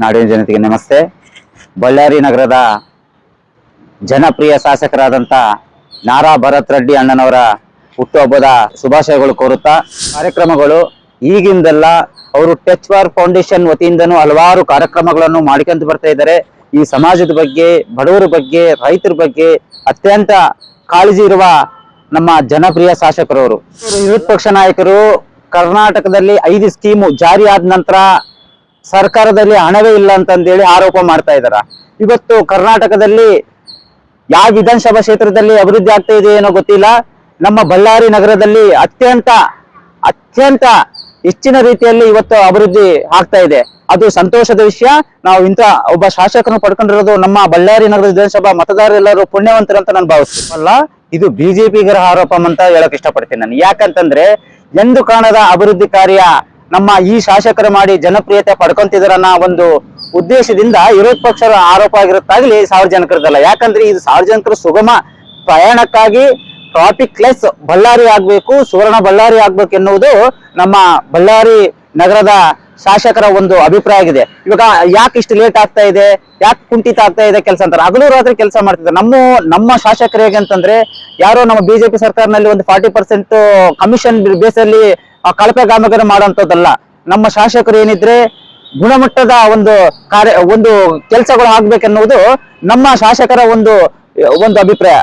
ನಾಡಿನ ಜನತೆಗೆ ನಮಸ್ತೆ. ಬಳ್ಳಾರಿ ನಗರದ ಜನಪ್ರಿಯ ಶಾಸಕರಾದಂಥ ನಾರಾ ಭರತ್ ರೆಡ್ಡಿ ಅಣ್ಣನವರ ಹುಟ್ಟುಹಬ್ಬದ ಶುಭಾಶಯಗಳು ಕೋರುತ್ತಾ ಕಾರ್ಯಕ್ರಮಗಳು ಈಗಿಂದಲ್ಲ, ಅವರು ಟಚ್ ವಾರ್ ಫೌಂಡೇಶನ್ ವತಿಯಿಂದನೂ ಹಲವಾರು ಕಾರ್ಯಕ್ರಮಗಳನ್ನು ಮಾಡಿಕೊಂಡು ಬರ್ತಾ ಇದ್ದಾರೆ. ಈ ಸಮಾಜದ ಬಗ್ಗೆ, ಬಡವರ ಬಗ್ಗೆ, ರೈತರ ಬಗ್ಗೆ ಅತ್ಯಂತ ಕಾಳಜಿ ಇರುವ ನಮ್ಮ ಜನಪ್ರಿಯ ಶಾಸಕರವರು. ವಿರೋಧ ಪಕ್ಷ ನಾಯಕರು ಕರ್ನಾಟಕದಲ್ಲಿ 5 ಸ್ಕೀಮು ಜಾರಿ ಆದ ನಂತರ ಸರ್ಕಾರದಲ್ಲಿ ಹಣವೇ ಇಲ್ಲ ಅಂತಂದೇಳಿ ಆರೋಪ ಮಾಡ್ತಾ ಇದ್ದಾರ. ಇವತ್ತು ಕರ್ನಾಟಕದಲ್ಲಿ ಯಾವ ವಿಧಾನಸಭಾ ಕ್ಷೇತ್ರದಲ್ಲಿ ಅಭಿವೃದ್ಧಿ ಆಗ್ತಾ ಇದೆ ಏನೋ ಗೊತ್ತಿಲ್ಲ. ನಮ್ಮ ಬಳ್ಳಾರಿ ನಗರದಲ್ಲಿ ಅತ್ಯಂತ ಹೆಚ್ಚಿನ ರೀತಿಯಲ್ಲಿ ಇವತ್ತು ಅಭಿವೃದ್ಧಿ ಆಗ್ತಾ ಇದೆ. ಅದು ಸಂತೋಷದ ವಿಷಯ. ನಾವು ಇಂಥ ಒಬ್ಬ ಶಾಸಕರನ್ನು ಪಡ್ಕೊಂಡಿರೋದು ನಮ್ಮ ಬಳ್ಳಾರಿ ನಗರದ ವಿಧಾನಸಭಾ ಮತದಾರರೆಲ್ಲರೂ ಪುಣ್ಯವಂತರಂತ ನಾನು ಭಾವಿಸ್ತೀನಲ್ಲ. ಇದು ಬಿಜೆಪಿಗರ ಆರೋಪ ಅಂತ ಹೇಳಕ್ ಇಷ್ಟಪಡ್ತೀನಿ ನಾನು. ಯಾಕಂತಂದ್ರೆ ಎಂದು ಕಾಣದ ಅಭಿವೃದ್ಧಿ ಕಾರ್ಯ ನಮ್ಮ ಈ ಶಾಸಕರು ಮಾಡಿ ಜನಪ್ರಿಯತೆ ಪಡ್ಕೊಂತಿದಾರನ್ನ ಒಂದು ಉದ್ದೇಶದಿಂದ ವಿರೋಧ ಪಕ್ಷದ ಆರೋಪ ಆಗಿರುತ್ತಾಗ್ಲಿ, ಸಾರ್ವಜನಿಕರದಲ್ಲ. ಯಾಕಂದ್ರೆ ಇದು ಸಾರ್ವಜನಿಕರು ಸುಗಮ ಪ್ರಯಾಣಕ್ಕಾಗಿ ಟ್ರಾಫಿಕ್ ಲೆಸ್ ಬಳ್ಳಾರಿ ಆಗ್ಬೇಕು, ಸುವರ್ಣ ಬಳ್ಳಾರಿ ಆಗ್ಬೇಕು ಎನ್ನುವುದು ನಮ್ಮ ಬಳ್ಳಾರಿ ನಗರದ ಶಾಸಕರ ಒಂದು ಅಭಿಪ್ರಾಯ ಆಗಿದೆ. ಇವಾಗ ಯಾಕೆ ಇಷ್ಟು ಲೇಟ್ ಆಗ್ತಾ ಇದೆ, ಯಾಕೆ ಕುಂಠಿತ ಆಗ್ತಾ ಇದೆ ಕೆಲಸ ಅಂತಾರೆ. ಹಗಲು ರಾತ್ರಿ ಕೆಲಸ ಮಾಡ್ತಿದ್ದಾರೆ. ನಮ್ಮ ಶಾಸಕರು ಹೇಗೆ ಅಂತಂದ್ರೆ, ಯಾರೋ ನಮ್ಮ ಬಿಜೆಪಿ ಸರ್ಕಾರದಲ್ಲಿ ಒಂದು 40% ಕಮಿಷನ್ ಬೇಸಲ್ಲಿ ಕಳಪೆ ಕಾಮಗಾರಿ ಮಾಡುವಂತದ್ದಲ್ಲ. ನಮ್ಮ ಶಾಸಕರು ಏನಿದ್ರೆ ಗುಣಮಟ್ಟದ ಒಂದು ಕೆಲಸಗಳು ಆಗ್ಬೇಕೆನ್ನುವುದು ನಮ್ಮ ಶಾಸಕರ ಒಂದು ಅಭಿಪ್ರಾಯ.